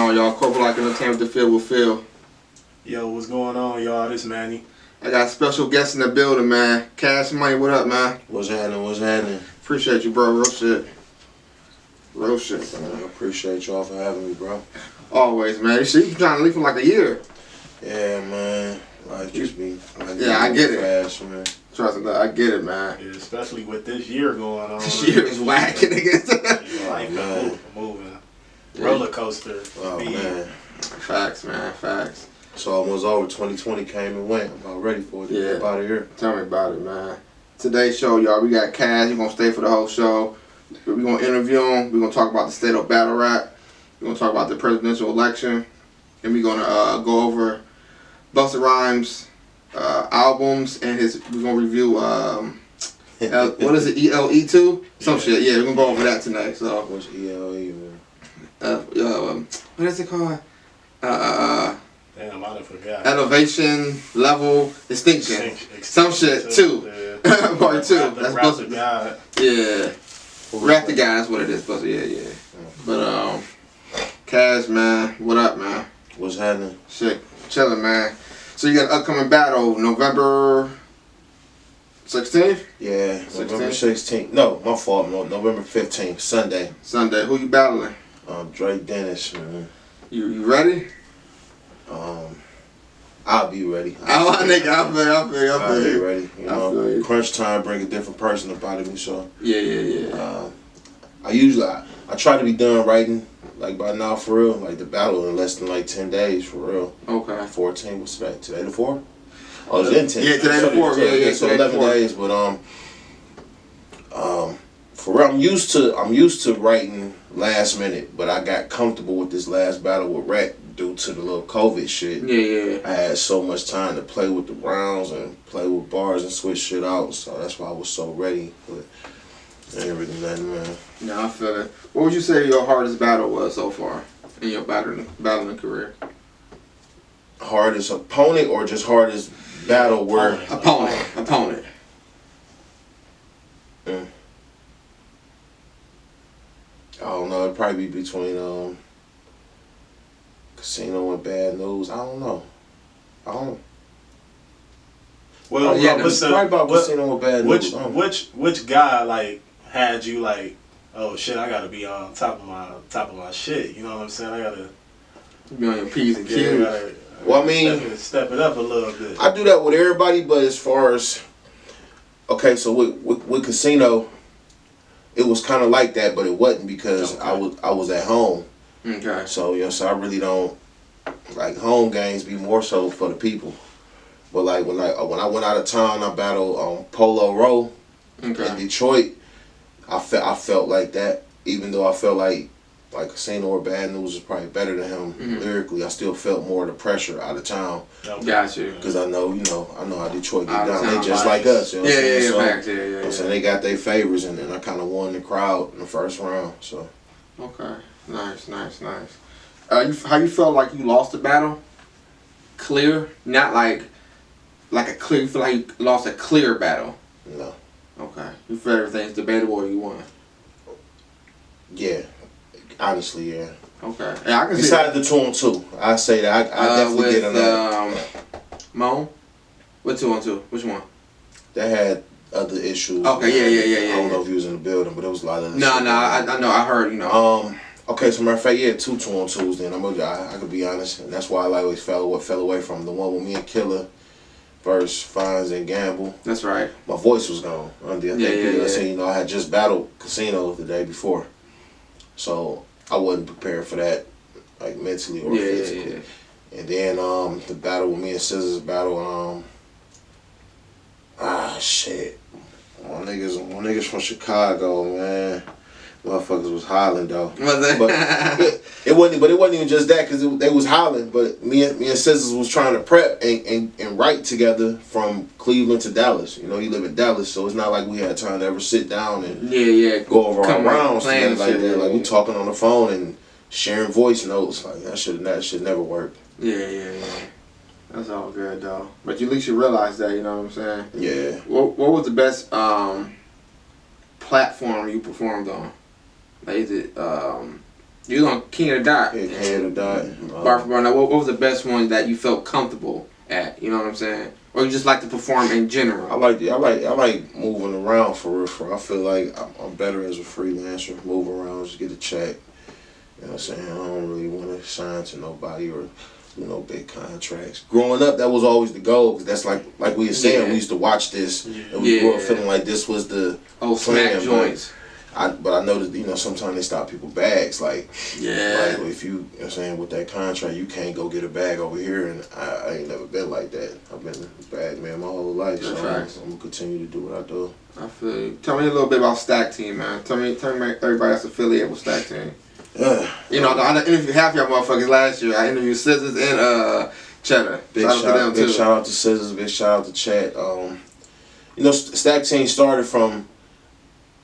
on, y'all? Corporate Like Entertainment, the Feel with Phil. Yo, what's going on, y'all? This Manny. I got a special guest in the building, man. Kashmoney, what up, man? What's happening? What's happening? Appreciate you, bro. Real shit. Real shit, man. I appreciate y'all for having me, bro. Always, man. You see, you been trying to leave for like a year. Yeah, man. Life just be. Yeah, I get it. Fast, man. Trust me, I get it, man. Yeah, especially with this year going on. This year is whack, nigga. Life man. moving. Roller coaster. Oh, man. Facts, man. Facts. It's almost over. 2020 came and went. I'm about ready for it to get out of here. Tell me about it, man. Today's show, y'all, we got Cash. He's going to stay for the whole show. We're going to interview him. We're going to talk about the state of battle rap. We're going to talk about the presidential election. And we're going to go over Busta Rhymes albums and we're going to review, what is it, ELE 2? Some shit. Yeah, we're going to go over that tonight. So. What's ELE, man? What is it called? Damn, I done forgot. Elevation, level, distinction. Some shit, 2. Yeah. Part 2. That's Busta. Yeah. Rap the Guy, that's what it is, Busta. Yeah. But, Cash, man, what up, man? What's happening? Shit, chilling, man. So you got an upcoming battle, November 16th? Yeah, November 16th. No, my fault. No, November 15th, Sunday. Sunday. Who you battling? Dre Dennis, man. You ready? I'll be ready. I feel I'll be you. ready. You know, crunch time bring a different person about me, so. Yeah. I try to be done writing like by now for real. Like the battle in less than like 10 days for real. Okay. 14. What's today? Today the 4th? Oh, it's in 10. Yeah, today the 4th. Yeah. So 11 days, but for real, I'm used to writing last minute, but I got comfortable with this last battle with Rhett due to the little COVID shit. Yeah. I had so much time to play with the rounds and play with bars and switch shit out, so that's why I was so ready. But ain't really nothing, man. No, I feel it. What would you say your hardest battle was so far in your battling career? Hardest opponent or just hardest battle where? Opponent. I don't know. It'd probably be between Casino and Bad News. I don't know. Well, probably about Casino and Bad News. Which guy like had you like, oh shit, I gotta be on top of my shit. You know what I'm saying? I gotta be on your P's and Q's. Well, I mean, step it up a little bit. I do that with everybody, but as far as so with Casino, it was kind of like that, but it wasn't because I was at home. Okay. So so I really don't like home games. Be more so for the people. But like when I went out of town, I battled on Polo Row in Detroit. I felt like that, even though I felt like Casino or Bad News was probably better than him lyrically. I still felt more of the pressure out of town. Got you. Because I know how Detroit get down. They just like us. You know what I'm saying? So they got their favors, and I kind of won the crowd in the first round. So. Okay. Nice. How you felt like you lost the battle? Clear, not like a clear. You feel like you lost a clear battle? No. Okay. You feel everything's debatable or you won? Yeah. Honestly, yeah. Okay. Yeah, I can Besides the 2-on-2, I say that I definitely get on that. Mo, what 2-on-2? Which one? They had other issues. Okay. I don't know if he was in the building, but it was a lot of. No. I know. I heard. Okay, so matter of fact, yeah, 2 2-on-2s. Then I could be honest, and that's why I always fell away from the one with me and Killer versus Fines and Gamble. That's right. My voice was gone. I think I had just battled Casino the day before, so I wasn't prepared for that, like mentally or physically. And then the battle with me and Scissors battle. Shit. My niggas from Chicago, man. Motherfuckers was hollering though. But it wasn't even just that because they was hollering. But me and Scissors was trying to prep and write together from Cleveland to Dallas. You know, he live in Dallas, so it's not like we had time to ever sit down and go over our rounds together like that. Like we talking on the phone and sharing voice notes. Like that should never work. Yeah. That's all good though. But at least you realize that. You know what I'm saying? Yeah. What was the best platform you performed on? Like, is it You was on King of the Dot. Yeah, King of the Dot. Bar for bar. Now, what was the best one that you felt comfortable at? You know what I'm saying? Or you just like to perform in general? I like moving around for real. I feel like I'm better as a freelancer. Move around, just get a check. You know what I'm saying? I don't really want to sign to nobody or, big contracts. Growing up, that was always the goal. Cause that's like we were saying, we used to watch this, and we grew up feeling like this was the smack joints. But I noticed, sometimes they stop people bags. Like if you, you know what I'm saying, with that contract, you can't go get a bag over here. And I ain't never been like that. I've been a bag man my whole life. So I'm going to continue to do what I do. I feel you. Tell me a little bit about Stack Team, man. Tell me everybody that's affiliated with Stack Team. I interviewed half y'all motherfuckers last year. I interviewed Scissors and Cheddar. Big shout out to Scissors. Big shout out to Chet. Stack Team started from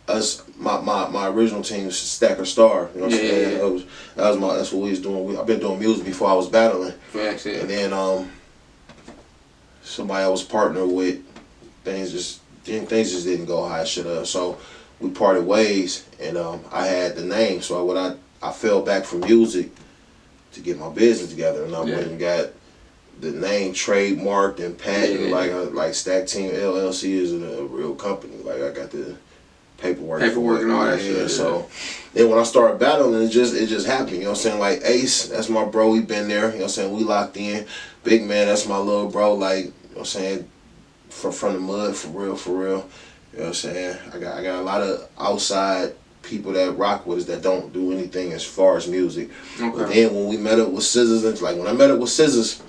us. My original team was Stacker Star. You know what I'm saying? That's what we was doing. I've been doing music before I was battling. Facts, yeah. And then somebody I was partnered with, things just didn't go how it should have. So we parted ways, and I had the name. So I fell back from music to get my business together, and I went and got the name trademarked and patented. Like Stack Team LLC is a real company. Like I got the paperwork and all that shit. So then when I started battling, it just happened. You know what I'm saying? Like Ace, that's my bro. We been there. You know what I'm saying? We locked in. Big Man, that's my little bro. Like, you know what I'm saying? From the mud, for real. You know what I'm saying? I got a lot of outside people that rock with us that don't do anything as far as music. Okay. But then when we met up with Scissors, and when I met up with Scissors,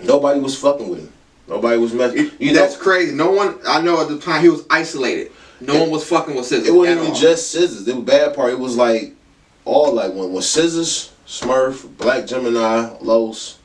nobody was fucking with him. Nobody was messing. That's crazy. No one. I know at the time he was isolated. No one was fucking with Scissors. It wasn't even just Scissors. The bad part, it was like all like when Scissors, Smurf, Black Gemini, Los.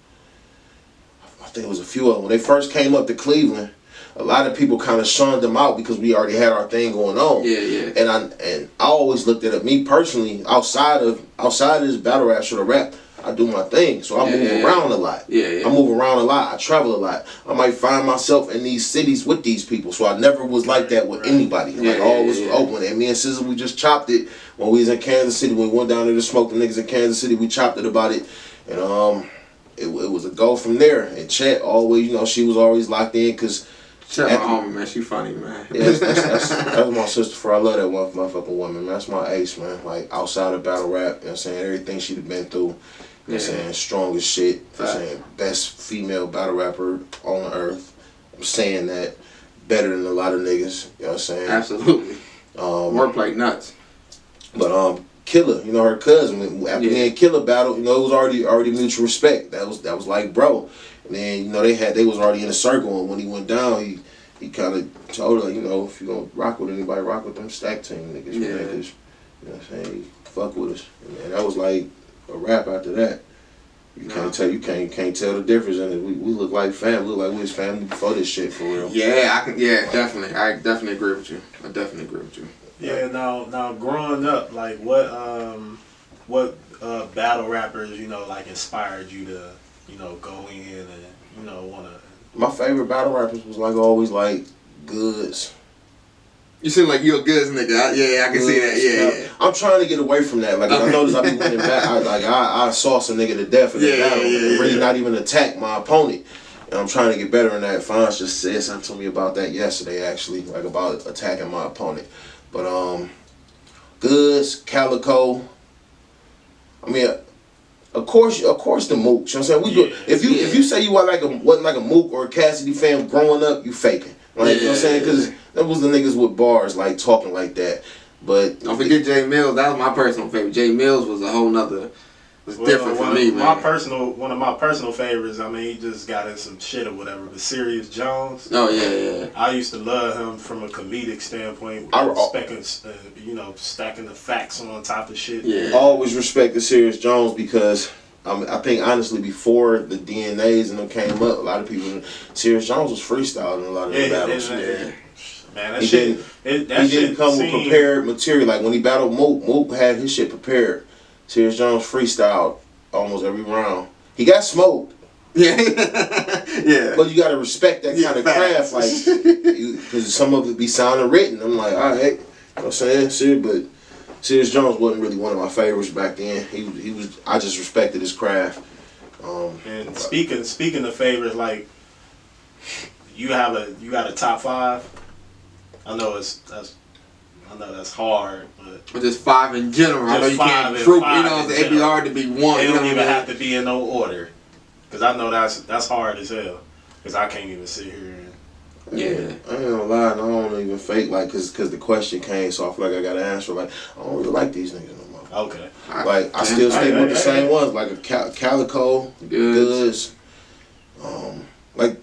I think it was a few of them. When they first came up to Cleveland, a lot of people kind of shunned them out because we already had our thing going on. Yeah. And I always looked at it. Me personally, outside of this battle rap shit or rap, I do my thing. So I move around a lot. I move around a lot. I travel a lot. I might find myself in these cities with these people. So I never was like that with anybody. I always was open. And me and Scissor, we just chopped it when we was in Kansas City. When we went down there to smoke the niggas in Kansas City, we chopped it about it. And it was a go from there. And Chet always, she was always locked in because Chet, my homie, man. She funny, man. Yeah, that's my sister for. I love that motherfucking woman, man. That's my ace, man. Like outside of battle rap, you know what I'm saying? Everything she'd have been through. You know what I'm saying? Strong as shit. You know what I'm saying? Best female battle rapper on earth. I'm saying that better than a lot of niggas. You know what I'm saying? Absolutely. Wordplay nuts. But Killer, her cousin, after me and Killer battle, it was already mutual respect. That was like bro. And then, they was already in a circle, and when he went down, he kind of told her, if you gonna rock with anybody, rock with them Stack Team niggas. You know what I'm saying? Fuck with us. And that was like a rap after that. You can't tell the difference in it. We look like family. We look like we was family before this shit, for real. Definitely. I definitely agree with you. Yeah, now growing up, like what battle rappers, like inspired you to, go in and, wanna. My favorite battle rappers was like always like Goods. You seem like you're a Goods nigga. Yeah, I can see that. Yeah. I'm trying to get away from that. Like I noticed I be winning back. I sauce a nigga to death in the battle. Really not even attack my opponent. And I'm trying to get better in that. Fonz just said something to me about that yesterday, actually, like about attacking my opponent. But Goods, Calico. I mean, of course the Mooks. You know what I'm saying? If you say you wasn't like a Mook or a Cassidy fan growing up, you faking. Like, you know what I'm saying? Because that was the niggas with bars, like, talking like that. But don't forget Jay Mills. That was my personal favorite. Jay Mills was a whole nother. Different for me, man. One of my personal favorites. I mean, he just got in some shit or whatever. But Serious Jones. Oh yeah. I used to love him from a comedic standpoint. Stacking the facts on top of shit. Yeah. I always respected Serious Jones because. I think honestly before the DNAs and them came up, a lot of people, Serious Jones was freestyling a lot of the battles. Man, he didn't come with prepared material. Like when he battled Mook had his shit prepared. Serious Jones freestyled almost every round. He got smoked. Yeah. But you gotta respect that kind of craft, like, because some of it be sounding written. I'm like, all right, you know what I'm saying, shit, but Serious Jones wasn't really one of my favorites back then. He was. I just respected his craft. And speaking of favorites, like you got a top 5. I know that's hard, but just 5 in general. I know you can't just group. five You know, in it'd be general. hard to be one. It You know don't what even I mean? have to be in no order, because I know that's hard as hell. Because I can't even sit here and. Yeah. I ain't gonna lie, and I don't even fake like cause the question came, so I feel like I gotta answer. Like I don't really like these niggas no more. Okay. Like I still stick with the same ones, like a Calico, Goods. Like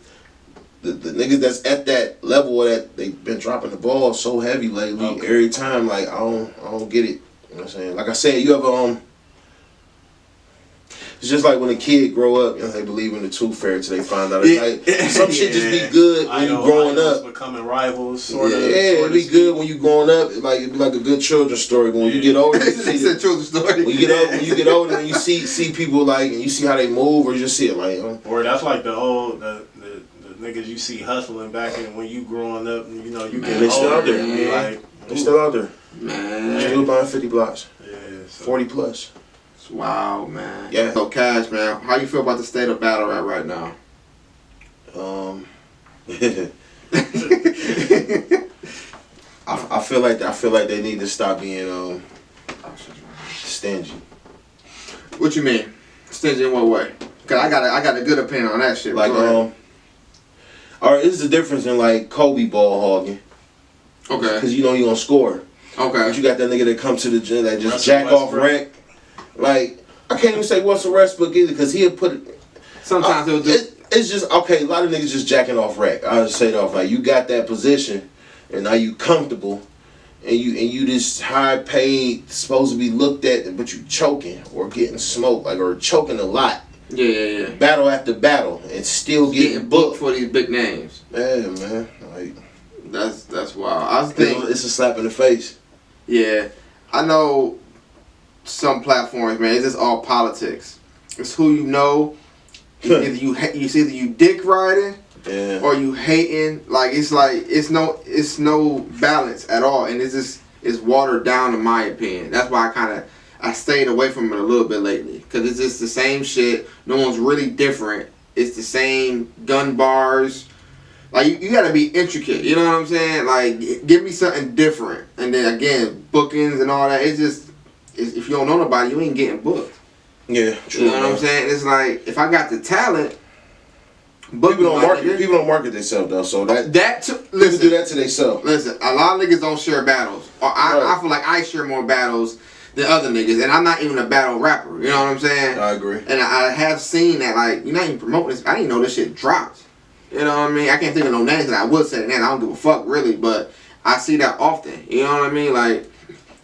the niggas that's at that level that they've been dropping the ball so heavy lately. Okay. Every time, like I don't get it. You know what I'm saying? Like I said, you ever it's just like when a kid grow up, you know, they believe in the tooth fairy till they find out. Like, some shit just be good when you growing up. Becoming rivals, sort of. It'd be good when you growing up. Like it'd be like a good children's story. But when you get older, It's a children's story. when you get older and you see people like and you see how they move, or you just see it like. Or that's like the old the niggas you see hustling back in when you growing up, and you know you get they still older out there. and be like, They still out there. Man. Still buying 50 blocks. Yeah, so. 40 plus. Wow, man. Yeah. So, Cash, man, how you feel about the state of battle rap right now? I feel like they need to stop being stingy. What you mean? Stingy in what way? Cause I got a good opinion on that shit. Like all right, this is the difference in like Kobe ball hogging. Okay. Because you know you gonna score. Okay. But you got that nigga that come to the gym that just Russell jack off Westbrook. wreck. Like I can't even say Russell Westbrook either because he'll put it. Sometimes he'll do. It's just okay. A lot of niggas just jacking off rack. I just say it off like you got that position, and now you comfortable, and you just high paid, supposed to be looked at, but you choking or getting smoked or choking a lot. Yeah. Battle after battle, and still getting booked for these big names. Yeah, man. Like that's wild. I was thinking it's a slap in the face. Yeah, I know some platforms, man. It's just all politics. It's who you know. Either you dick riding, or you hating. Like it's no balance at all, and it's watered down in my opinion. That's why I stayed away from it a little bit lately, because it's just the same shit. No one's really different. It's the same gun bars. Like you gotta be intricate. You know what I'm saying? Like give me something different, and then again bookings and all that. If you don't know nobody, you ain't getting booked. Yeah, true. You know what I'm saying? It's like if I got the talent, book people don't market themselves though. So listen, people do that to themselves. Listen, a lot of niggas don't share battles. I feel like I share more battles than other niggas, and I'm not even a battle rapper. You know what I'm saying? I agree. And I have seen that, like, you're not even promoting this. I didn't know this shit dropped. You know what I mean? I can't think of no names, and I would say that. I don't give a fuck really, but I see that often. You know what I mean? Like,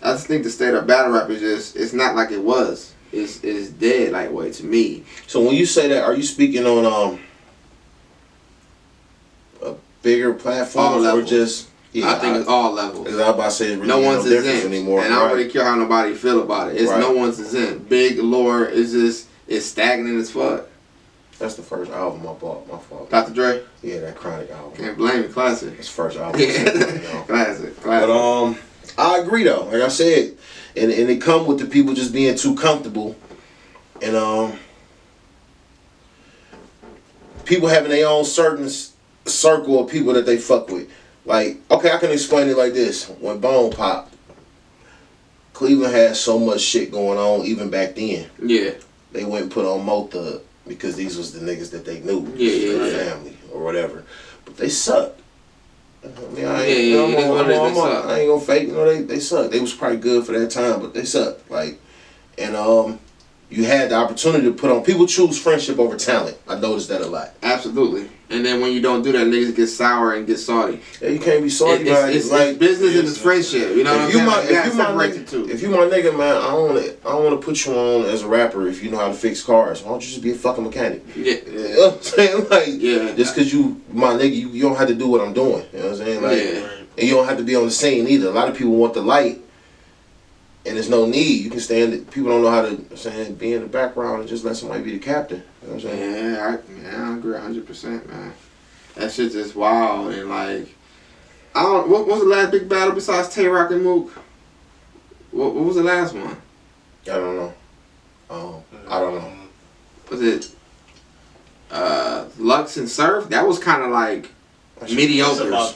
I just think the state of battle rap is just, it's not like it was. It's dead, like, way to me. So when you say that, are you speaking on a bigger platform or just? Yeah, I think it's all levels. I was about to say it's really no one's difference exempt anymore, and I don't really care how nobody feel about it. It's no one's exempt. Big lore is just stagnant as fuck. That's the first album I bought. My fault. Dr. Dre. Yeah, that Chronic album. Can't blame it. Classic. It's first album. Yeah. Classic. But I agree though. Like I said, and it come with the people just being too comfortable, and people having their own certain circle of people that they fuck with. Like, okay, I can explain it like this. When Bone popped, Cleveland had so much shit going on even back then. Yeah. They went and put on Mo Thug because these was the niggas that they knew. Yeah. Family or whatever. But they sucked. I mean, I ain't gonna fake, they sucked. They was probably good for that time, but they sucked. Like, and you had the opportunity to put on. People choose friendship over talent. I noticed that a lot. Absolutely. And then when you don't do that, niggas get sour and get salty. Yeah, you can't be salty about it. It's like business and it's friendship. You know what I'm saying? If you my nigga, man, I don't wanna put you on as a rapper if you know how to fix cars. Why don't you just be a fucking mechanic? Yeah. You know what I'm saying? Like, yeah. Just cause you my nigga, you don't have to do what I'm doing. You know what I'm saying? Like, and you don't have to be on the scene either. A lot of people want the light. And there's no need. You can stand. People don't know how to be in the background and just let somebody be the captain. You know what I'm saying? Yeah, I agree 100%, man. That shit just wild and like, I don't. What was the last big battle besides Tay Rock and Mook? What was the last one? I don't know. I don't know. Was it Lux and Surf? That was kind of like mediocre.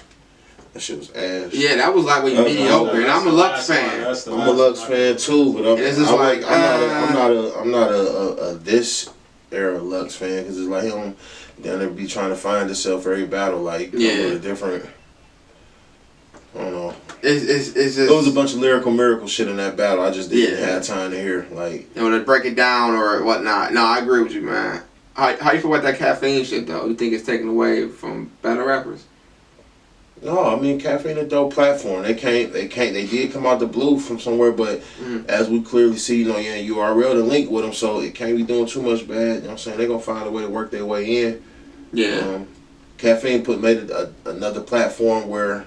That shit was ass. Yeah, that was like mediocre. And I'm a Lux fan. I'm a Lux fan too, but I'm not a this era Lux fan because it's like him. They'll be trying to find himself every battle, like with a different. I don't know. It's just, there was a bunch of lyrical miracle shit in that battle. I just didn't have time to hear. Like, to break it down or whatnot. No, I agree with you, man. How you feel about that caffeine shit though? You think it's taken away from battle rappers? No, I mean Caffeine a dope platform. They did come out the blue from somewhere, but as we clearly see, you URL to link with them, so it can't be doing too much bad. You know what I'm saying? They're gonna find a way to work their way in. Yeah. Caffeine made it another platform where,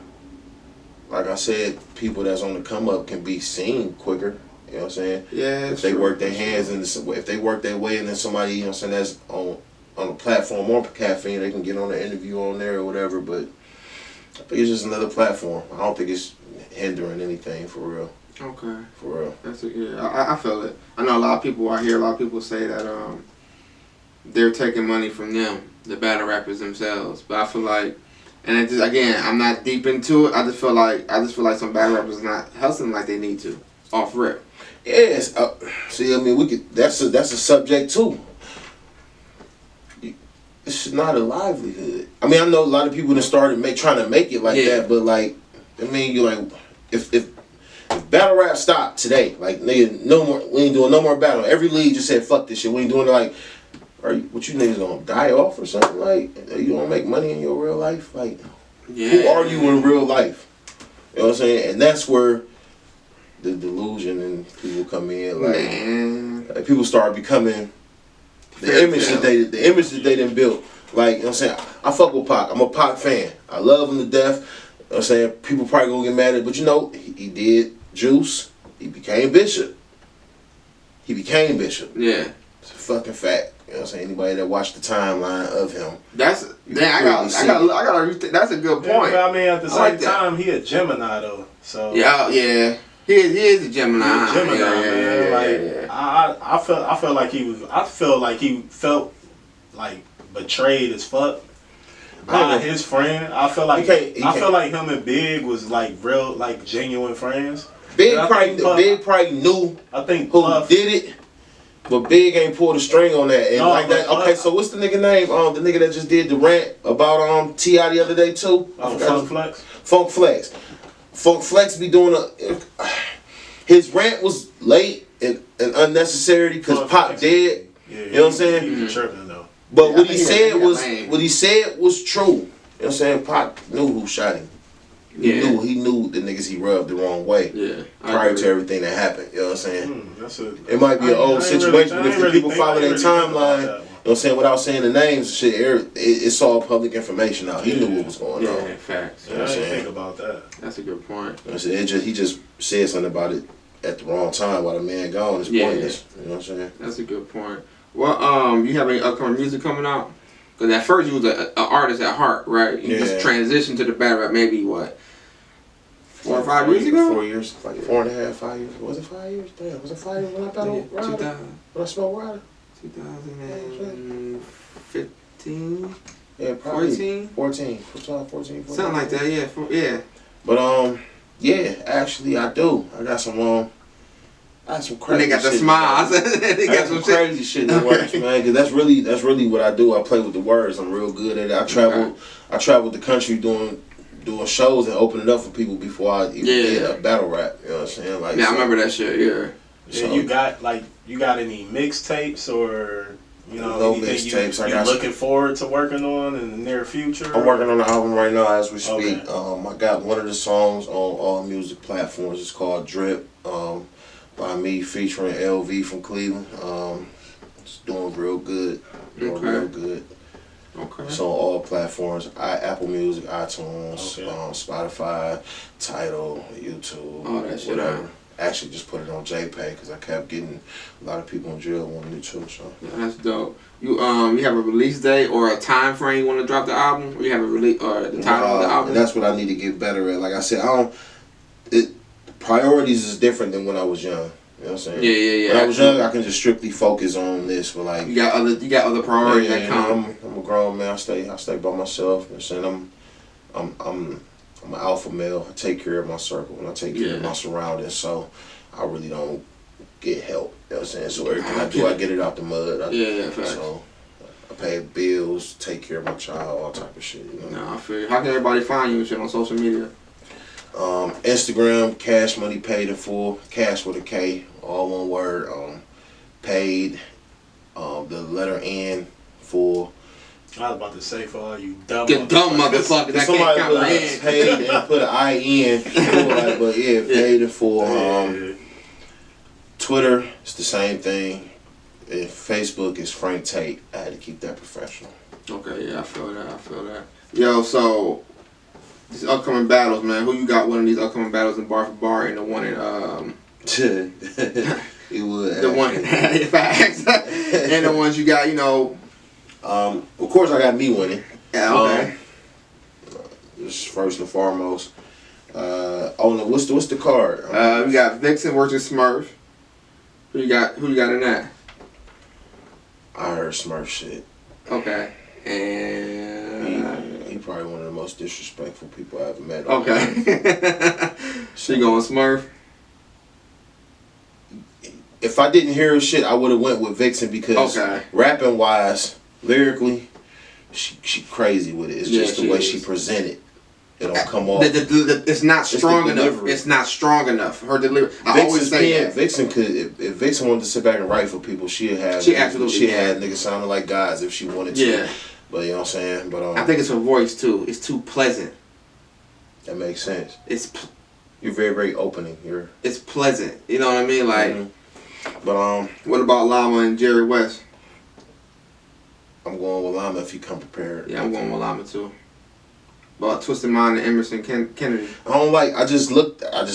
like I said, people that's on the come up can be seen quicker. You know what I'm saying? Yeah. If they work their hands and if they work their way, and then somebody, you know what I'm saying, that's on a platform on Caffeine, they can get on the interview on there or whatever. But I think it's just another platform. I don't think it's hindering anything for real. Okay. For real. I feel it. I know a lot of people. I hear a lot of people say that they're taking money from them, the battle rappers themselves. But I feel like, and it just, again, I'm not deep into it. I just feel like some battle rappers are not hustling like they need to off rip. Yes. See, I mean, that's a subject too. It's not a livelihood. I mean, I know a lot of people that started trying to make it like that, but like, I mean, you like, if battle rap stopped today, like nigga, no more, we ain't doing no more battle. Every league just said fuck this shit. We ain't doing it. Like, what you niggas gonna die off or something? Like, you gonna make money in your real life? Like, who are you in real life? You know what I'm saying? And that's where the delusion and people come in. Like people start becoming. The image that they done built. Like, you know what I'm saying? I fuck with Pac. I'm a Pac fan. I love him to death. You know what I'm saying? People probably gonna get mad at it, but he did Juice. He became Bishop. Yeah. It's a fucking fact. You know what I'm saying? Anybody that watched the timeline of him. That's a good point. Yeah, I mean, at the same time, he a Gemini though. So yeah. He is a Gemini. He's a Gemini, man. I feel like he felt like betrayed as fuck by his friend. I feel like him and Big was like real, like genuine friends. Big probably knew I think who did it, but Big ain't pulled a string on that. And that. Okay, so what's the nigga name? The nigga that just did the rant about T.I. the other day too. Funk Flex. Funk Flex. Funk Flex be doing his rant was late and unnecessary because Pop dead. Yeah, you know what I'm saying? He was tripping though. But what he said was true. You know what I'm saying? Pop knew who shot him. He knew the niggas he rubbed the wrong way. Yeah. Prior to everything that happened. You know what I'm saying? It might be an old situation, but if the people follow their timeline, you know what I'm saying, without saying the names, shit, it's all public information now. He knew what was going on. Yeah, facts. I didn't think about that. That's a good point. He just said something about it at the wrong time while the man gone. It's pointless. You know what I'm saying? That's a good point. Well, you have any upcoming music coming out? Because at first you was an artist at heart, right? You just transitioned to the battle rap maybe, 4 or 5 years ago? 4 years, like 4.5, 5 years. Was it 5 years? Damn, was it 5 years when I battled Ryder? 2000. When I smoked Ryder? 2015? Yeah, probably 14? 14. Something like that, yeah. But, actually I do. I got some crazy They got the shit. Smiles. They got some crazy shit in the works, man. Cause that's really what I do. I play with the words. I'm real good at it. I traveled the country doing shows and opening up for people before I even did a battle rap. You know what I'm saying? Like, I remember that shit. Yeah. So, you got any mixtapes or no anything you looking forward to working on in the near future? I'm working on the album right now as we speak. Okay. I got one of the songs on all music platforms. It's called Drip. By me featuring LV from Cleveland. It's doing real good. Real good. Okay. It's on all platforms. Apple Music, iTunes, Spotify, Tidal, YouTube, all that shit. Whatever. Actually, just put it on JPay because I kept getting a lot of people in jail wanting to too. So that's dope. You have a release date or a time frame you want to drop the album? Or you have a release or the title of the album? And that's what I need to get better at. Like I said, priorities is different than when I was young. You know what I'm saying? Yeah. When I was young, I can just strictly focus on this, but like you got other priorities that come. I'm a grown man. I stay by myself. You know what I'm saying? I'm an alpha male. I take care of my circle and I take care of my surroundings. So I really don't get help. You know what I'm saying? So everything I do, I get it out the mud. So I pay bills, take care of my child, all type of shit. You know? Nah, I feel you. How can everybody find you and shit on social media? Instagram, Kashmoney Paid in Full, Cash with a K, all one word. Paid, the letter N, full. I was about to say for all you dumb motherfuckers that can't comprehend. Paid and put an I-N, but paid in full. Twitter, it's the same thing. And Facebook is Frank Tate. I had to keep that professional. Okay, yeah, I feel that. Yo, so these upcoming battles, man. Who you got winning these upcoming battles in bar for bar and the one in It would. The one in facts and the ones you got, you know. Of course, I got me winning. Yeah, okay. Just first and foremost. What's the card? We got Vixen versus Smurf. Who you got in that? I heard Smurf shit. Okay. And he probably one of the most disrespectful people I've ever met. Okay. So you going Smurf? If I didn't hear his shit, I would have went with Vixen because rapping wise, lyrically, she crazy with it. It's just the way she presented. It don't come off. It's not strong enough. It's not strong enough. Her delivery. I always say that. Vixen could, if Vixen wanted to sit back and write for people, she'd had niggas sounding like guys if she wanted to. Yeah. But you know what I'm saying? But I think it's her voice too. It's too pleasant. That makes sense. You're very, very opening. It's pleasant. You know what I mean? Like. But what about Llama and Jerry West? I'm going with Llama if he come prepared. Yeah, I'm going with Llama too. About Twisted Mind and Emerson Kennedy. I just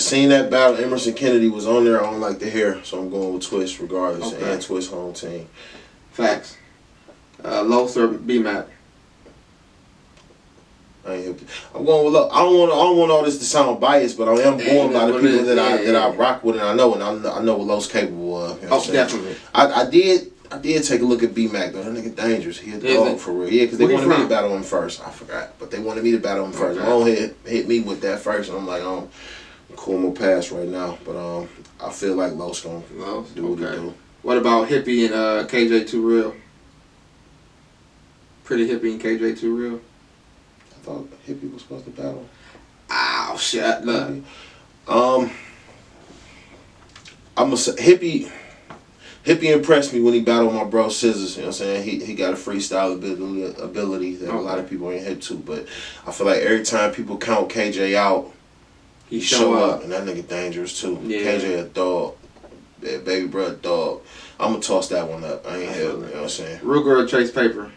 seen that battle. Emerson Kennedy was on there. I don't like the hair, so I'm going with Twist regardless. Okay. And Twist home team. Facts. Los or B-Mac? I'm going with Los. I don't want all this to sound biased, but I am going by the people that I rock with and I know, and I know what Los capable of. You know definitely. I did take a look at B-Mac though. That nigga dangerous. He a dog for real. Yeah, because they wanted me to battle him first. I forgot, but they wanted me to battle him first. Long hit me with that first, and I'm like, I'm cool, I'm gonna pass right now. But I feel like Los gonna do what he do. What about Hippie and KJ Too Real? Pretty Hippie and KJ Too Real. I thought Hippie was supposed to battle. Oh shit! Look. I'm gonna say Hippie impressed me when he battled my bro Scissors. You know what I'm saying? He got a freestyle ability that a lot of people ain't hit to. But I feel like every time people count KJ out, he show up. And that nigga dangerous too. Yeah. KJ a dog. Baby bro a dog. I'm going to toss that one up. I ain't hell. You know what I'm saying? Ruger or Chase Paper?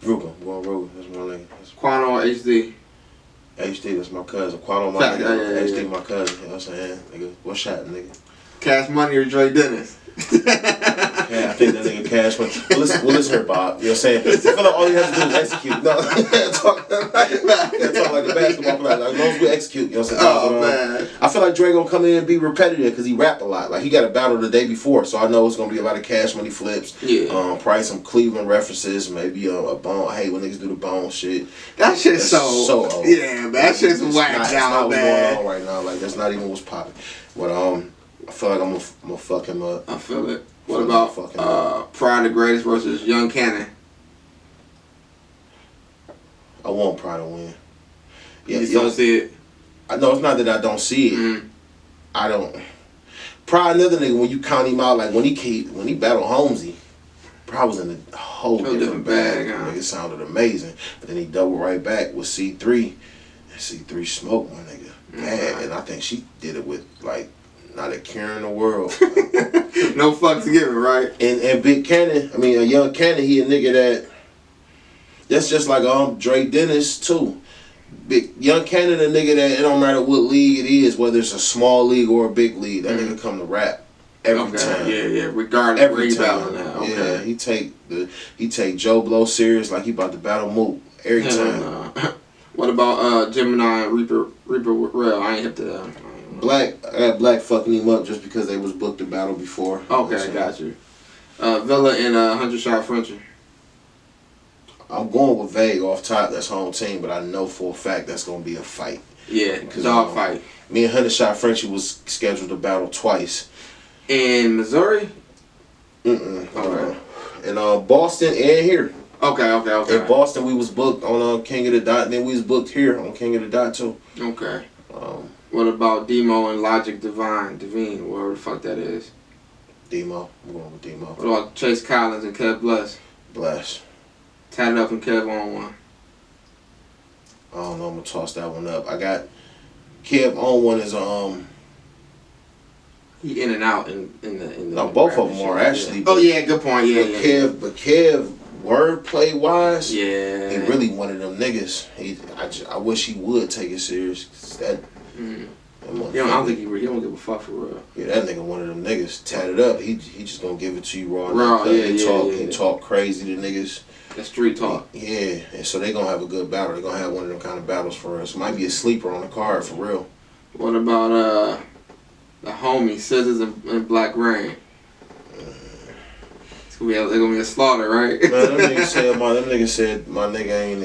Ruger. I'm going Ruger. That's my nigga. Quano or HD? HD, that's my cousin. Quano my nigga. HD my cousin. You know what I'm saying? Nigga, what's happening, nigga? Kashmoney or Dre Dennis? Yeah, I think that nigga Kashmoney. Well, listen here, Bob. You know what I'm saying? I feel like all he has to do is execute. No, talk like a basketball player. Like, as long as we execute, you know what I'm saying? Man. I feel like Dre gonna come in and be repetitive because he rap a lot. Like, he got a battle the day before, so I know it's gonna be a lot of Kashmoney flips. Yeah. Probably some Cleveland references, maybe a bone. I hate when niggas do the bone shit. That shit's so old. Yeah, that shit's whacked out, man. What's going on right now. Like, that's not even what's popping. But I feel like I'm gonna fuck him up. I feel it. What about Pride the Greatest versus Young Cannon? I want Pride to win. Yeah, you don't see it? I know it's not that I don't see it. Mm-hmm. I don't. Pride, another nigga, when you count him out, like when he battled Holmesy, Pride was in a whole different bag. Nigga sounded amazing. But then he doubled right back with C3. And C3 smoked my nigga. Bad. And I think she did it with like not a care in the world. No fucks given, right? And Big Cannon, I mean, a Young Cannon, he a nigga that's just like Dre Dennis too. Big Young Cannon, a nigga that it don't matter what league it is, whether it's a small league or a big league, that nigga come to rap every time. Yeah, regardless of where he battle now. Okay. Yeah, he take Joe Blow serious like he about to battle Mook every time. What about Gemini and Reaper Rail? I ain't hit to Black fucking him up just because they was booked a battle before. Okay, got you. Villa and 100 Shot Frenchie. I'm going with Vague off top. That's home team, but I know for a fact that's gonna be a fight. Yeah, dog fight. Me and 100 Shot Frenchie was scheduled to battle twice. In Missouri? Okay. In Boston and here. Okay. In Boston, we was booked on King of the Dot, and then we was booked here on King of the Dot too. Okay. What about Demo and Logic Devine, whatever the fuck that is? Demo. I'm going with Demo. What about Chase Collins and Kev Bless? Bless. Tatted Up and Kev on one. I don't know. I'm gonna toss that one up. I got Kev on one is He in and out in the. No, both of them are actually. Yeah. Oh yeah, good point. Yeah, but Kev, wordplay wise, yeah, he really one of them niggas. I wish he would take it serious. That. I don't think he don't give a fuck for real. Yeah, that nigga one of them niggas. Tatted up. He just gonna give it to you raw. He talk crazy to niggas. That street talk. Yeah, and so they gonna have a good battle. They gonna have one of them kind of battles for us. Might be a sleeper on the card for real. What about the homie Scissors and Black Rain? It's gonna be a slaughter, right? Man, them niggas said my nigga ain't.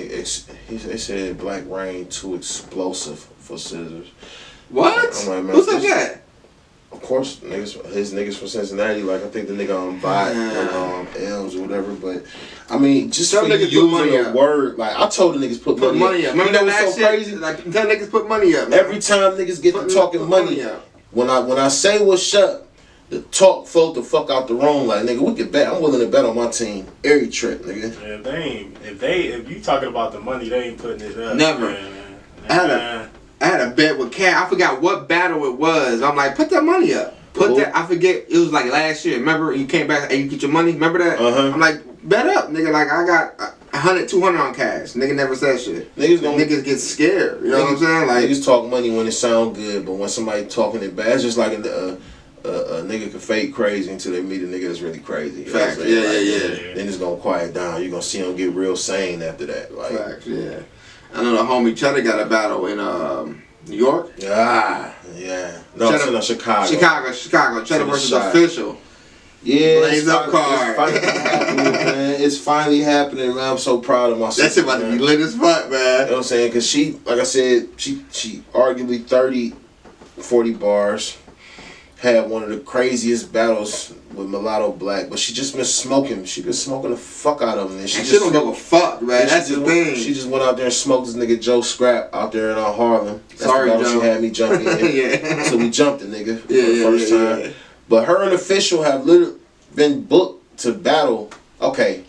They said Black Rain too explosive for Scissors. What? I'm like, who said that? Of course, his niggas from Cincinnati. Like I think the nigga on Bot and Elms or whatever. But I mean, just tell for niggas using put money a up. word, like I told the niggas put money up. Remember you know that what's so shit? crazy? Like, tell niggas put money up. Man. Every time niggas get to talking money up. When I say what's up, the talk float the fuck out the room. Like nigga, we could bet. I'm willing to bet on my team every trip, nigga. Yeah, if you talking about the money, they ain't putting it up. Never. I had a bet with Cat. I forgot what battle it was. I'm like, put that money up. I forget. It was like last year. Remember, you came back and you get your money. Remember that? I'm like, bet up, nigga. Like I got 100, 200 on cash. Nigga never said shit. Niggas get scared. You know what I'm saying? Like niggas talk money when it sound good, but when somebody talking it bad, it's just like a nigga can fake crazy until they meet a nigga that's really crazy. Facts. Yeah. Then it's gonna quiet down. You're gonna see him get real sane after that. Like, facts. Yeah. I know the homie Cheddar got a battle in New York. Yeah. No, it's in Chicago. Chicago. Cheddar versus Official. Yeah, Blaze up card. It's finally happening, man. I'm so proud of myself. That shit about to be lit as fuck, man. You know what I'm saying? Because she, like I said, she arguably 30, 40 bars. Had one of the craziest battles with Mulatto Black, but she just been smoking. She been smoking the fuck out of him. And she don't give a fuck, man. That's the thing. She just went out there and smoked this nigga Joe Scrap out there in Harlem. That's Sorry, the battle Joe. she had me jumping in. Yeah. So we jumped the nigga for the first time. Yeah. But her and Official have literally been booked to battle. Okay.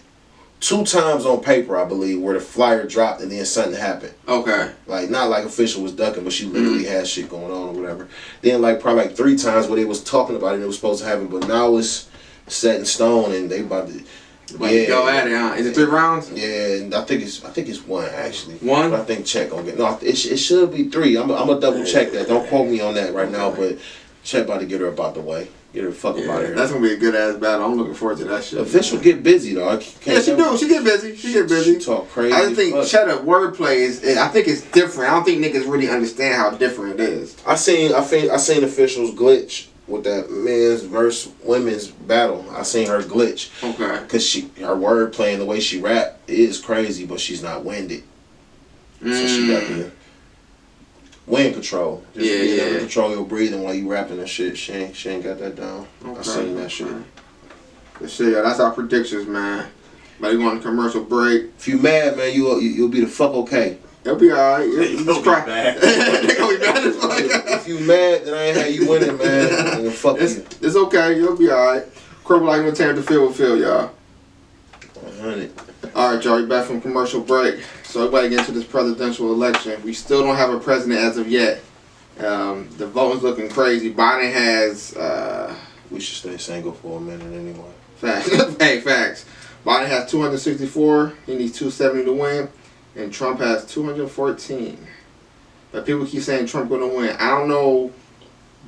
2 times on paper, I believe, where the flyer dropped and then something happened. Okay. Like, not like Official was ducking, but she literally had shit going on or whatever. Then, like, probably like 3 times where they was talking about it and it was supposed to happen, but now it's set in stone and they about to... Go at it, huh? Is it 3 rounds? Yeah, and I think it's 1, actually. 1? But I think Check gonna get... No, it should be 3. I'm gonna double check that. Don't quote me on that right now, but Check about to get her up out the way. Get her the fuck up out of here. That's gonna be a good ass battle. I'm looking forward to that shit. Official get busy though. Yeah, she do. She get busy. She talk crazy. I just think Cheddar wordplay is. I think it's different. I don't think niggas really understand how different it is. I seen Official's glitch with that men's versus women's battle. I seen her glitch. Okay. Cause her wordplay and the way she rap is crazy, but she's not winded. So she got the wind control. Just being able to control your breathing while you rapping and shit. She ain't got that down. Okay. I seen that shit. But shit, that's our predictions, man. But we going to commercial break. If you mad, man, you'll be the fuck okay. They'll be alright. They gonna be mad. They gonna be mad as fuck. If you mad, then I ain't had you winning, man. Fuck you. It's okay. You'll be alright. Crumble like entertainment to feel with Phil, y'all. 100. Alright, y'all, we back from commercial break. So everybody get into this presidential election. We still don't have a president as of yet. The voting's looking crazy. Biden has We should stay single for a minute anyway. facts. Hey, facts. Biden has 264. He needs 270 to win. And Trump has 214. But people keep saying Trump gonna win. I don't know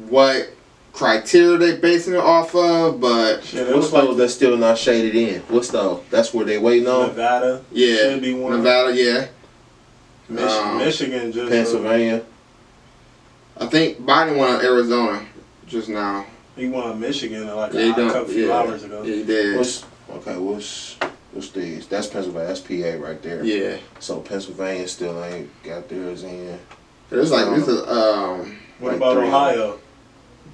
what criteria they basing it off of, but what's those that's still not shaded in? What's those? That's where they waiting on? Nevada. Yeah. Should be one. Nevada, yeah. Michigan just Pennsylvania. I think Biden won Arizona just now. He won Michigan like a couple few hours ago. Yeah, he did. What's these? That's Pennsylvania. That's PA right there. Yeah. So Pennsylvania still ain't got theirs in. It's like what like about Ohio?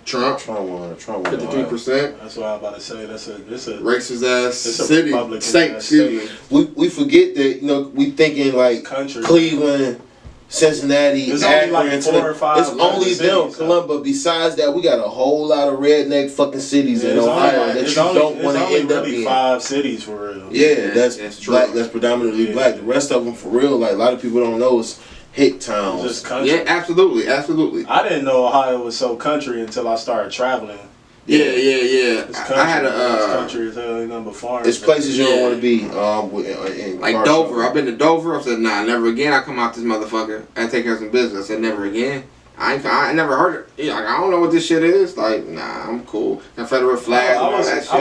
Trump won. 53%. That's what I was about to say. It's a racist ass city. State. We forget that, you know, we thinking like country. Cleveland, Cincinnati, There's only like 4 or 5. It's only them, Columbus. But besides that, we got a whole lot of redneck fucking cities in Ohio that you don't want to end up in. 5 cities for real. Yeah, that's black. That's predominantly black. The rest of them, for real, like a lot of people don't know, is hick towns. Just country. Yeah, absolutely. I didn't know Ohio was so country until I started traveling. Yeah. It's country. I had it's country as hell, number farm. It's places you don't want to be. In like Dover. I've been to Dover. I said, nah, never again. I come out this motherfucker and take care of some business. I said, never again. I never heard it. Yeah, like, I don't know what this shit is. Like, nah, I'm cool. Confederate flag.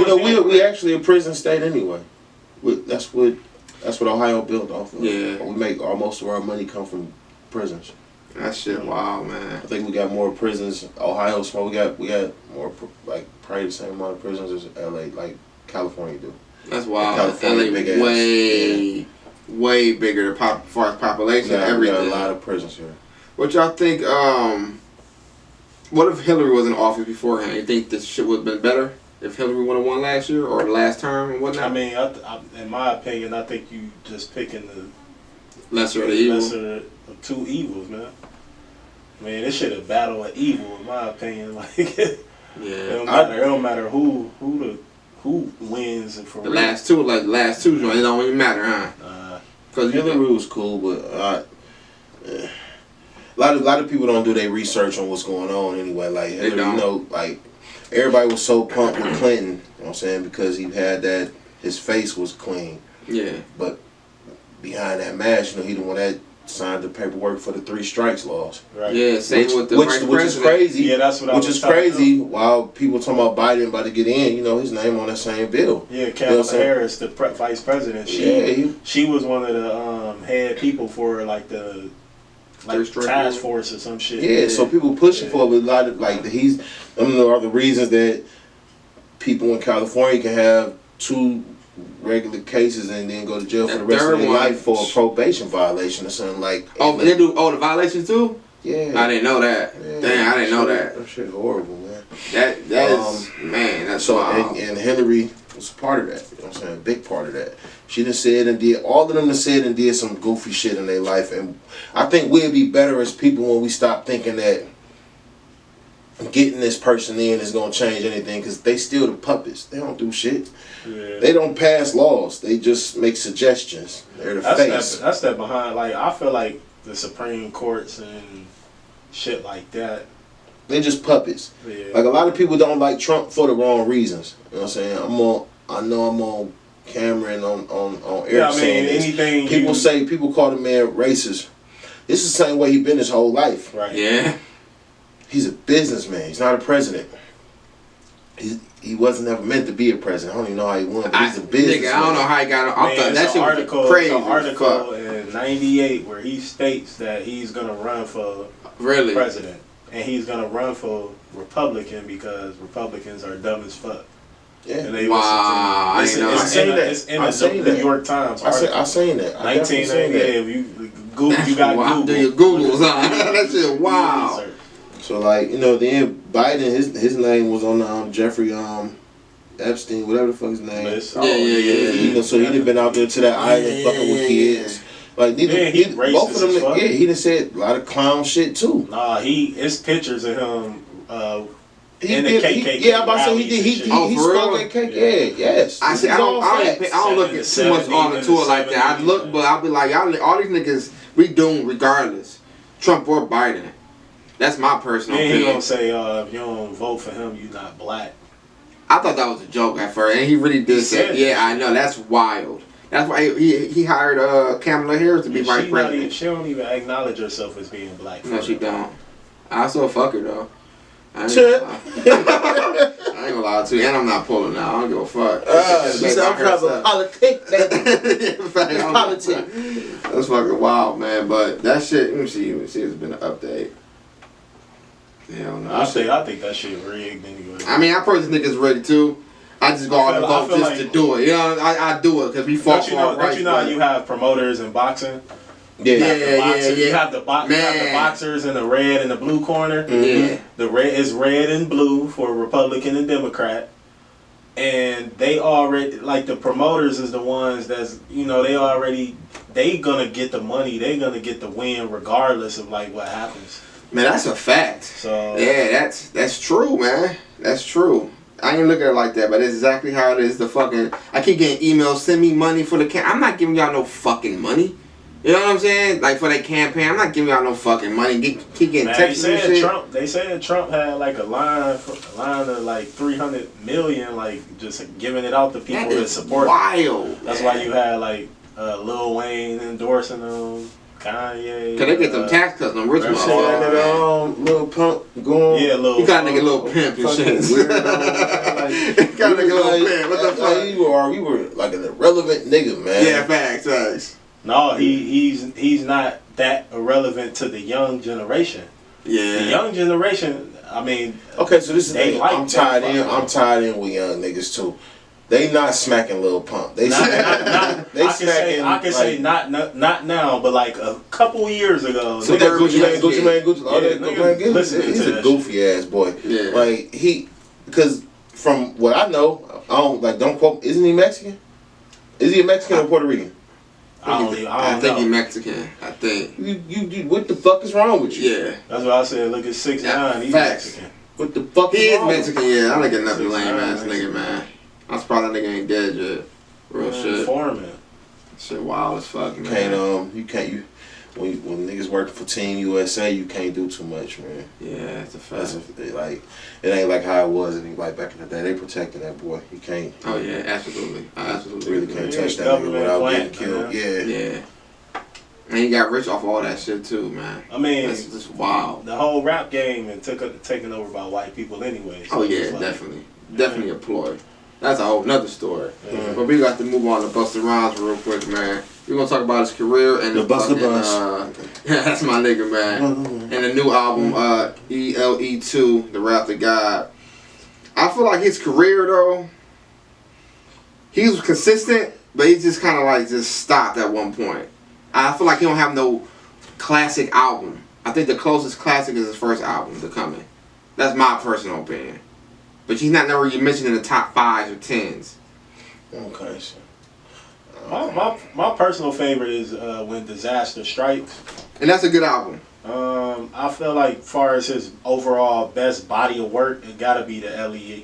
We actually a prison state anyway. That's what Ohio built off of. Yeah. We make most of our money come from prisons. That shit wild, man. I think we got more prisons. Ohio's small. We got more, like, probably the same amount of prisons as LA, like California do. That's wild. California, LA way bigger as far as population. Everything. We got a lot of prisons here. What y'all think? What if Hillary was in office beforehand? You think this shit would have been better if Hillary would have won last year or the last term and whatnot? I mean, in my opinion, I think you just picking the lesser of the evil. Lesser of two evils, man. I mean, this shit a battle of evil, in my opinion. Like, it don't matter who wins and for the last two, it don't even matter, huh? Because Hillary was cool, but a lot of people don't do their research on what's going on anyway. Like Hillary, you know, like everybody was so pumped with Clinton, you know what I'm saying, because he had that, his face was clean. Yeah. But behind that mask, you know, he the one that signed the paperwork for the 3 strikes laws. Right. Yeah, same with the which is crazy. Yeah, that's what I was Which is crazy. While people talking about Biden about to get in, you know, his name on that same bill. Yeah, Kamala Harris, the vice president. She was one of the head people for like the task force or some shit. Yeah, so people pushing for a lot of like are the reasons that people in California can have 2 regular cases and then go to jail for the rest of their life for a probation violation or something like. Oh, they do the violations too? Yeah. I didn't know that. Yeah, damn, I didn't know that. That shit horrible, man. That is, man, that's so wild. And Hillary was part of that. You know what I'm saying? A big part of that. She done said and did, all of them done said and did some goofy shit in their life. And I think we'll be better as people when we stop thinking that getting this person in is going to change anything, because they still the puppets. They don't do shit. Yeah. They don't pass laws. They just make suggestions. They're the face. That's that behind. Like, I feel like the Supreme Courts and shit like that, they're just puppets. Yeah. Like, a lot of people don't like Trump for the wrong reasons. You know what I'm saying? I know I'm on camera and on air. Yeah, I mean, anything people call the man racist. This is the same way he been his whole life. Right. Yeah. He's a businessman. He's not a president. He wasn't ever meant to be a president. I don't even know how he won, but he's a businessman. I don't know how he got on. I thought that shit was crazy. There's an article in '98 where he states that he's gonna run for president, and he's gonna run for Republican because Republicans are dumb as fuck. Yeah. And they wow. It's in the New York Times. I seen that. 1998. You got Google. Do your Googles, huh? That shit wow. So, like, you know, then Biden, his name was on Jeffrey Epstein, whatever the fuck his name. Yeah. You know, so he done been out there to that island fucking with kids. Like, both of them. Yeah, he done said a lot of clown shit too. Nah, it's pictures of him. In the KKK. Yeah, I'm about to say he did. He spoke at KKK. Yeah, yes. I don't look at too much on the tour like that. I look, but I'll be like, all these niggas, we doomed regardless, Trump or Biden. That's my personal opinion. He gonna say, if you don't vote for him, you're not black. I thought that was a joke at first, and he really did say, yeah, I know, that's wild. That's why he hired Kamala Harris to be vice president. She don't even acknowledge herself as being black. No, she don't. I still fuck her though. I ain't gonna lie to you, and I'm not pulling now. I don't give a fuck. She said I'm proud of politics, baby. Politics. That's fucking wild, man. But that shit, let me see, it's been an update. Hell no. I think that shit rigged anyway. I mean, I personally think it's rigged too. I just go out and vote just to do it. You know, I do it because we fought for our rights. Don't you know how you have promoters in boxing? Yeah. You have the boxers in the red and the blue corner. Yeah. The red is red and blue for Republican and Democrat. And they already, like, the promoters is the ones that's, you know, they gonna get the money, they gonna get the win regardless of, like, what happens. Man, that's a fact. So yeah, that's true, man. That's true. I ain't look at it like that, but it's exactly how it is. I keep getting emails, send me money for the I'm not giving y'all no fucking money. You know what I'm saying? Like, for that campaign, I'm not giving y'all no fucking money. Keep getting texts and shit. They said Trump had like a line of like 300 million, like just giving it out to people that support wild. Him. That's why you had like Lil Wayne endorsing them, Kanye. Cause they get them tax cuts, them rich motherfuckers. Lil Pump going. Yeah, Lil. He got a nigga Lil Pimp and shit. He got a nigga Lil Pimp. What the fuck? You were like an irrelevant nigga, man. Yeah, facts. No, he's not that irrelevant to the young generation. Yeah. The young generation, I mean. Okay, so this is they like I'm tied in with young niggas too. They not smacking Lil Pump. They smacking. I can say not now, but like a couple years ago. So that Gucci Mane. Listen, he's a goofy ass boy. Yeah. Like because from what I know, don't quote. Isn't he Mexican? Is he a Mexican or Puerto Rican? I think he's Mexican. I think. You what the fuck is wrong with you? Yeah. That's what I said. Look at 6ix9ine. He's Mexican. What the fuck he is is Mexican, yeah. I don't get nothing 6ix9ine lame ass nigga, man. I'm surprised that nigga ain't dead yet. Real shit. Foreman. Shit wild as fuck, man. When niggas working for Team USA, you can't do too much, man. Yeah, that's a fact. It ain't like how it was like back in the day. They protecting that boy. You can't. Oh yeah, absolutely. Really can't touch that nigga without getting killed. Man. Yeah. And he got rich off all that shit too, man. I mean, that's just wild. The whole rap game and taken over by white people anyway. So definitely a ploy. That's a whole nother story. Mm-hmm. But we got to move on to Busta Rhymes real quick, man. We're gonna talk about his career and the Busta yeah, that's my nigga, man. And the new album, ELE 2, The Wrath of God. I feel like his career though, he was consistent, but he just kind of like just stopped at one point. I feel like he don't have no classic album. I think the closest classic is his first album, The Coming. That's my personal opinion. But he's not never mentioned in the top 5s or 10s. Okay, so. My personal favorite is When Disaster Strikes. And that's a good album. I feel like far as his overall best body of work, it gotta be the ELE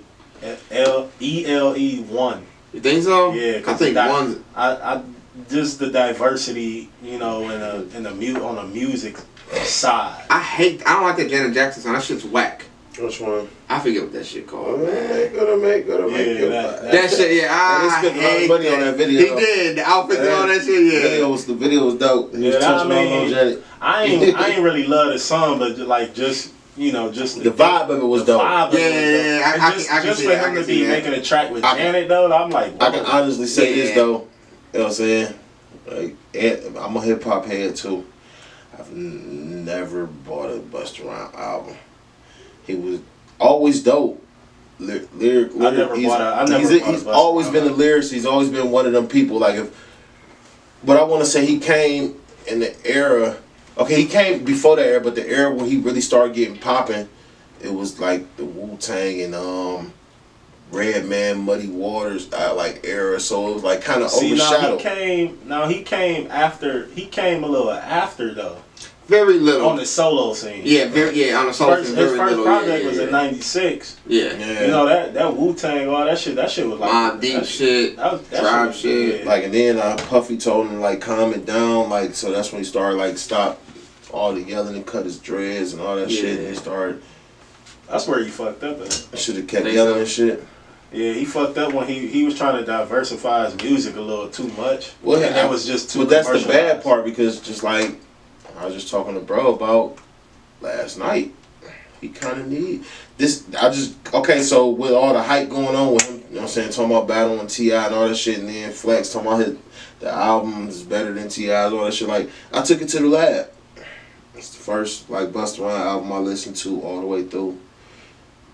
1. You think so? Yeah, I think one. I just the diversity, you know, in the on the music side. I don't like that Janet Jackson song. That shit's whack. Which one? I forget what that shit called, man. Gonna make that shit, yeah. I spent a lot of money on that video. He did. The outfits and all that shit, yeah. The video was dope. He was touching all on Janet. I ain't really love the song, but like just you know, just the vibe of it was dope. Yeah. I for him to be making a track with Janet though, I'm like, whoa. I can honestly say this though. You know what I'm saying? Like, I'm a hip hop head too. I've never bought a Busta Rhymes album. He was always dope. He's always been a lyricist. He's always been one of them people. Like but I want to say he came in the era. Okay, he came before that era, but the era when he really started getting popping, it was like the Wu-Tang and Redman, Muddy Waters like era. So it was like kind of overshadowed. He came after. He came a little after though. Very little. On the solo scene. Yeah, on the solo scene. His first project was in '96. Yeah. You know that Wu-Tang, all that shit was like Mobb Deep shit, Tribe shit. Like, and then Puffy told him like calm it down, like, so that's when he started like stop all the yelling and cut his dreads and all that shit. And he started. That's where he fucked up at. Should have kept yelling and shit. Yeah, he fucked up when he was trying to diversify his music a little too much. Well, and that was just too. But that's the bad part, because just like I was just talking to bro about last night, he kind of need this. So with all the hype going on with him, you know what I'm saying, talking about battling T.I. and all that shit, and then Flex talking about the album is better than T.I.'s, all that shit. Like, I took it to the lab. It's the first like Busta Rhymes album I listened to all the way through,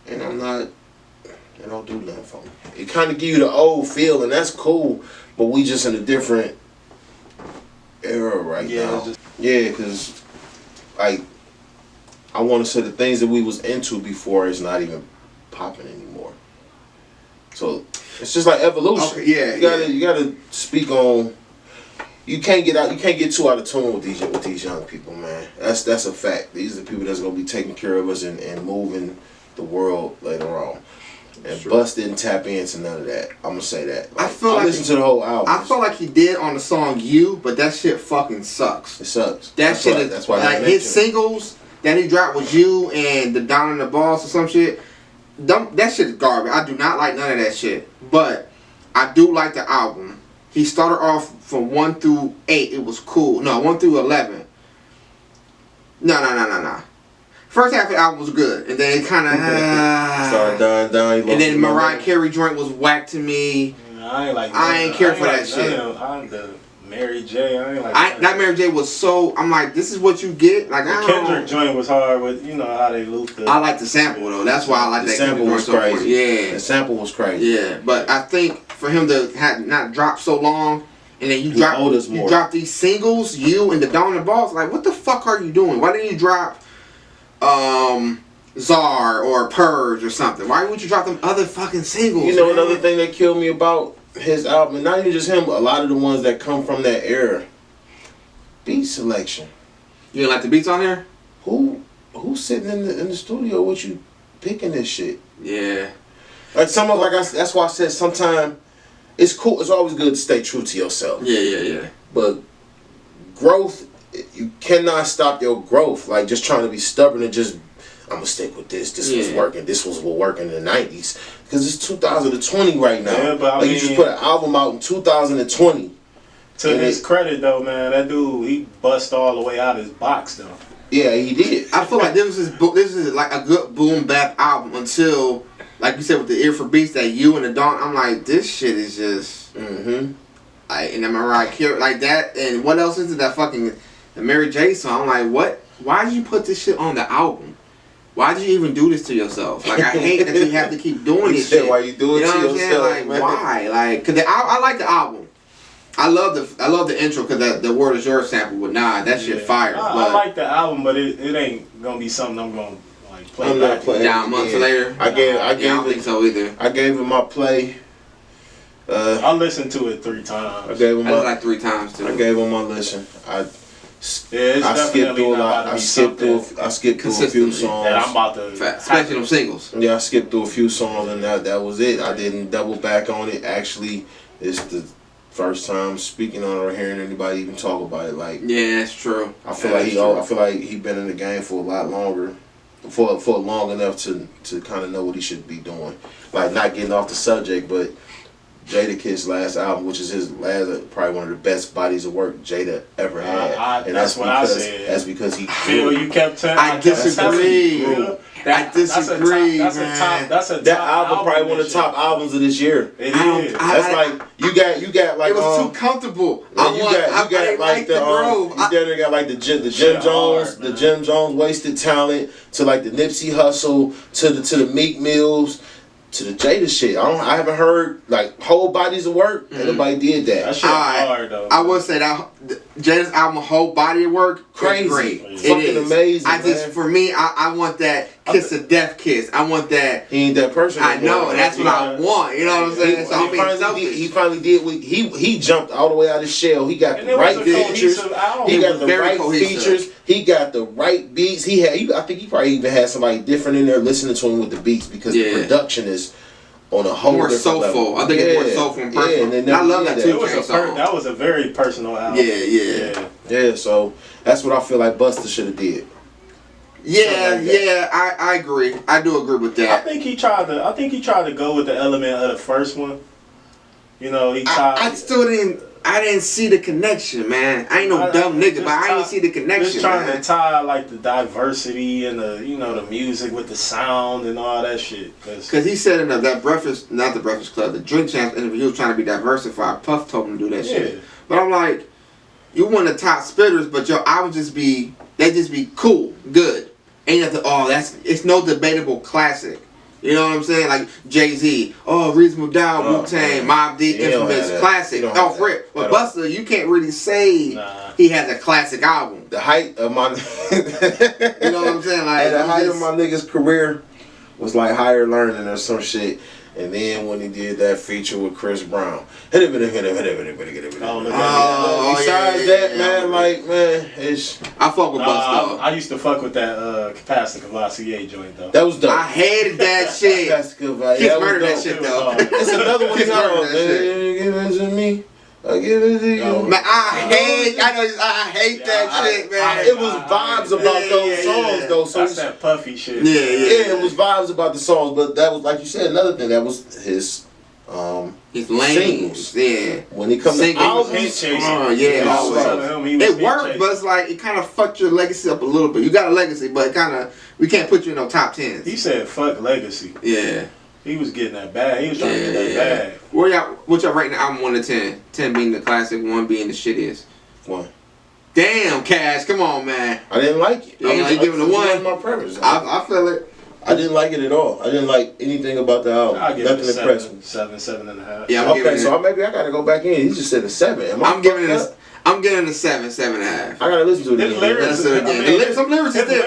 and it don't do nothing for me. It kind of give you the old feel, and that's cool, but we just in a different era right now. Yeah, because like I want to say the things that we was into before is not even popping anymore. So it's just like evolution. Okay, yeah, you gotta speak on. You can't get too out of tune with these young people, man. That's a fact. These are the people that's gonna be taking care of us and moving the world later on. And Bust didn't tap into none of that. I'm gonna say that. Like, I listened to the whole album. I feel like he did on the song "You," but that shit fucking sucks. It sucks. That's why like his singles that he dropped was "You" and "The Down in the Balls" or some shit. That shit is garbage. I do not like none of that shit. But I do like the album. He started off from 1 through 8. It was cool. No, 1 through 11. No. First half of the album was good, and then it kind of started dying. And then Mariah Carey joint was whack to me. I ain't care for that shit. I'm the Mary J. I ain't like that Mary J was so. I'm like, this is what you get. Like the Kendrick joint was hard with how they looped it. I like the sample though. That's why I like that sample was crazy. Yeah, the sample was crazy. Yeah, but I think for him to have not dropped so long, and then you drop these singles, "You" and "The Dawn and the Balls." Like, what the fuck are you doing? Why didn't you drop Czar or Purge or something? Why would you drop them other fucking singles? You know, another thing that killed me about his album, and not even just him, a lot of the ones that come from that era, beat selection. You didn't like the beats on there? Who's sitting in the studio with you picking this shit? Yeah. Like that's why I said sometimes it's cool. It's always good to stay true to yourself. Yeah. But growth, you cannot stop your growth. Like just trying to be stubborn and just I'm gonna stick with this. This was working. This was working in the 90s. Because it's 2020 right now. Yeah, but I mean, you just put an album out in 2020. To his credit, though, man, that dude, he bust all the way out his box, though. Yeah, he did. I feel like this is like a good boom bap album until, like you said, with the Ear for Beats, that "You" and "The Dawn." I'm like, this shit is just. Like, and then Mariah Carey like that, and what else is it? That fucking the Mary J song. I'm like, what? Why did you put this shit on the album? Why did you even do this to yourself? Like, I hate that you have to keep doing this shit. Why you do it to yourself? Like, man. Why? Like, cause I like the album. I love the intro because the "Word Is Yours" sample with Nah, that shit fire. I like the album, but it ain't gonna be something I'm gonna like play back. Down months later. I don't think so either. I gave him my play. I listened to it 3 times. I gave him like 3 times too. I gave him my listen. I skipped through I skipped through a few songs. That I'm about to, especially them singles. Yeah, I skipped through a few songs and that was it. I didn't double back on it. Actually, it's the first time speaking on it or hearing anybody even talk about it. Like, yeah, that's true. I feel like he been in the game for a lot longer, for long enough to kind of know what he should be doing. Like, not getting off the subject, but Jada's last album, which is his last, probably one of the best bodies of work Jada ever had, and that's what I said. That's because he feel you kept telling. I disagree. I disagree. That album probably one of the top albums of this year. It is. That's like you got like it was too comfortable. You got like the Jim Jones wasted talent to like the Nipsey Hussle to the Meek Mills. To the Jada shit, I haven't heard like whole bodies of work. Nobody did that. That shit hard though. I will say that Jada's album, whole body of work, crazy, great. Fucking amazing. For me, I want that kiss of death kiss. I want that. He ain't that person. I know. That's what I want. You know what I'm saying? He finally did. He jumped all the way out of his shell. He got the right features. He got the right features. He got the right beats. I think he probably even had somebody different in there listening to him with the beats because the production is on a whole more soulful. Level. I think it's more soulful and personal. And I love that too. That was a very personal album. Yeah. So that's what I feel like Busta should have did. I agree. I do agree with that. I think he tried to go with the element of the first one. You know, he tried. I didn't see the connection, man. I ain't no dumb nigga, but I didn't see the connection. Just trying to tie like the diversity and the music with the sound and all that shit. Because he said in that Breakfast, not the Breakfast Club, the Drink Champs interview, he was trying to be diversified. Puff told him to do that shit. But I'm like, you one of the top spitters, but your album just be cool, good. Ain't nothing. Oh, it's no debatable classic. You know what I'm saying? Like Jay-Z, Reasonable Doubt, Wu-Tang, Mobb Deep, Infamous, classic. Off rip. But Busta, you can't really say he has a classic album. The height of my, you know what I'm saying? Like the height of my nigga's career was like Higher Learning or some shit. And then when he did that feature with Chris Brown, besides that, man, like, man, it's. I fuck with Busta. I used to fuck with that Capacity Cavassier joint though. That was dope. I hated that shit. He's murdered that shit though. It's another one. He's murdered that shit. Give it to me. I give it to you. Man, I hate that shit, man. It was vibes about those songs, though. So that's that puffy shit. Yeah, it was vibes about the songs, but that was, like you said, another thing. That was his singles. Yeah. When he comes to albums, it worked, but it's like it kind of fucked your legacy up a little bit. You got a legacy, but we can't put you in no top 10s. He said, "Fuck legacy." Yeah. He was getting that bag. He was trying to get that bag. What y'all rating the album 1 to 10? 10 being the classic, 1 being the shittiest. 1. Damn, Cash, come on, man. I didn't like it. Yeah, you giving it a 1? My preference. I feel it. I didn't like it at all. I didn't like anything about the album. I'll give Nothing it a impressed me. 7.5. Yeah, okay, so maybe I gotta go back in. He just said a 7. I'm giving it a 7, 7.5. I gotta listen to it again. Some lyrics is there.